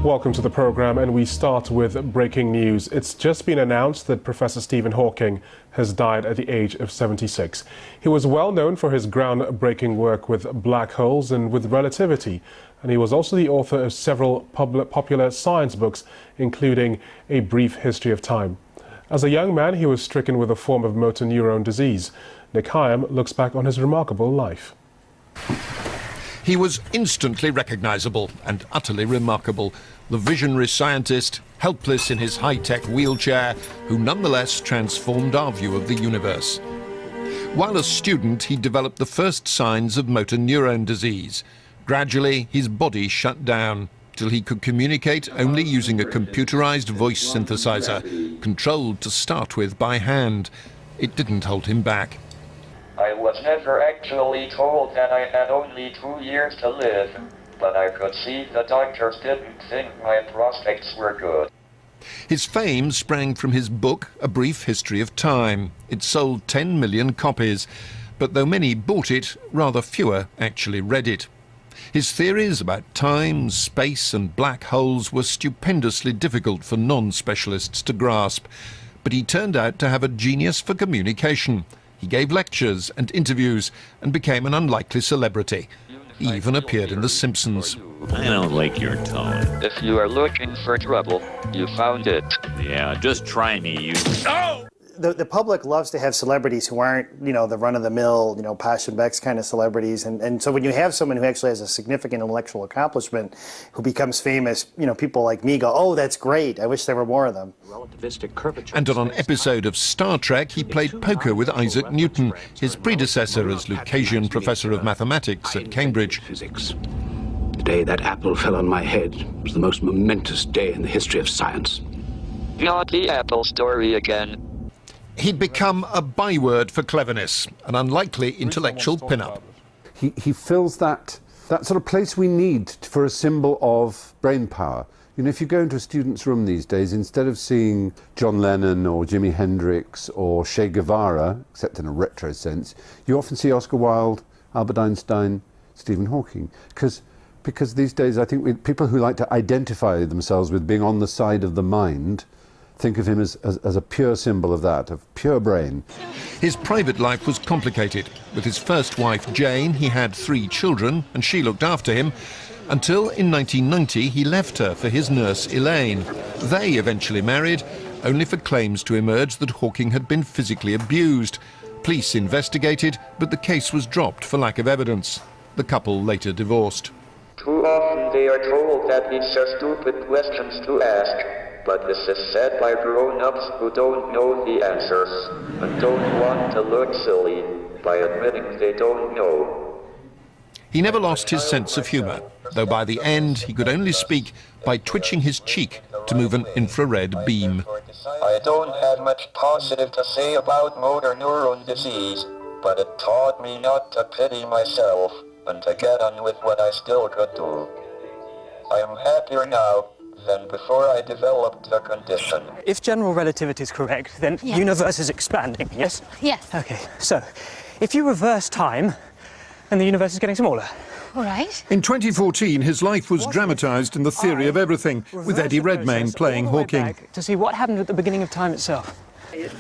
Welcome to the program, and we start with breaking news. It's just been announced that Professor Stephen Hawking has died at the age of 76. He was well known for his groundbreaking work with black holes and with relativity, and he was also the author of several popular science books, including A Brief History of Time. As a young man, he was stricken with a form of motor neurone disease. Nick Hyam looks back on his remarkable life. He was instantly recognisable and utterly remarkable. The visionary scientist, helpless in his high-tech wheelchair, who nonetheless transformed our view of the universe. While a student, he developed the first signs of motor neurone disease. Gradually, his body shut down, till he could communicate only using a computerised voice synthesizer, controlled to start with by hand. It didn't hold him back. I was never actually told that I had only 2 years to live, but I could see the doctors didn't think my prospects were good. His fame sprang from his book, A Brief History of Time. It sold 10 million copies, but though many bought it, rather fewer actually read it. His theories about time, space and black holes were stupendously difficult for non-specialists to grasp, but he turned out to have a genius for communication. He gave lectures and interviews and became an unlikely celebrity. He even appeared in The Simpsons. I don't like your tone. If you are looking for trouble, you found it. Yeah, just try me, you... Oh! The public loves to have celebrities who aren't, you know, the run-of-the-mill, you know, Passion Beck's kind of celebrities. And so when you have someone who actually has a significant intellectual accomplishment, who becomes famous, you know, people like me go, oh, that's great. I wish there were more of them. And on an episode of Star Trek, he played poker with Isaac Newton, his predecessor as Lucasian Professor of Mathematics at Cambridge. Physics. The day that apple fell on my head was the most momentous day in the history of science. Not the apple story again. He'd become a byword for cleverness, an unlikely intellectual pin-up. He fills that sort of place we need for a symbol of brain power. You know, if you go into a student's room these days, instead of seeing John Lennon or Jimi Hendrix or Che Guevara, except in a retro sense, you often see Oscar Wilde, Albert Einstein, Stephen Hawking. Because these days, I think people who like to identify themselves with being on the side of the mind think of him as a pure symbol of that, of pure brain. His private life was complicated. With his first wife, Jane, he had 3 children, and she looked after him, until in 1990 he left her for his nurse, Elaine. They eventually married, only for claims to emerge that Hawking had been physically abused. Police investigated, but the case was dropped for lack of evidence. The couple later divorced. Too often they are told that it's just stupid questions to ask. But this is said by grown-ups who don't know the answers and don't want to look silly by admitting they don't know. He never lost his sense of humour, though by the end he could only speak by twitching his cheek to move an infrared beam. I don't have much positive to say about motor neurone disease, but it taught me not to pity myself and to get on with what I still could do. I am happier now than before I developed the condition. If general relativity is correct, then yes. Universe is expanding, yes? Yes. Okay, so if you reverse time, then the universe is getting smaller. All right. In 2014, his life was dramatised in The Theory of Everything, with Eddie Redmayne playing Hawking. To see what happened at the beginning of time itself.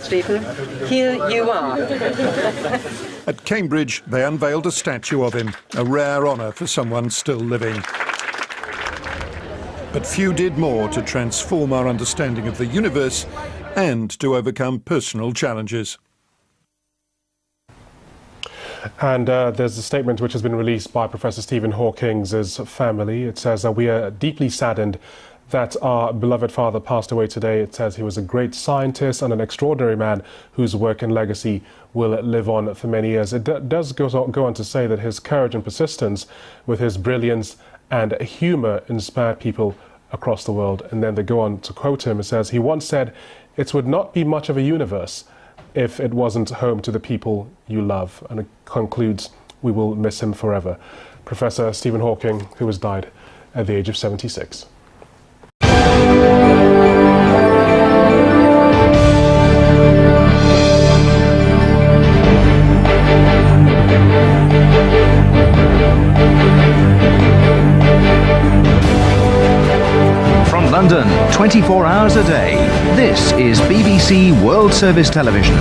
Stephen, here you are. At Cambridge, they unveiled a statue of him, a rare honour for someone still living. But few did more to transform our understanding of the universe and to overcome personal challenges. And there's a statement which has been released by Professor Stephen Hawking's family. It says, we are deeply saddened that our beloved father passed away today. It says he was a great scientist and an extraordinary man whose work and legacy will live on for many years. It does go on to say that his courage and persistence with his brilliance and humour inspired people across the world. And then they go on to quote him. It says, he once said, it would not be much of a universe if it wasn't home to the people you love. And it concludes, we will miss him forever. Professor Stephen Hawking, who has died at the age of 76. 24 hours a day. This is BBC World Service Television.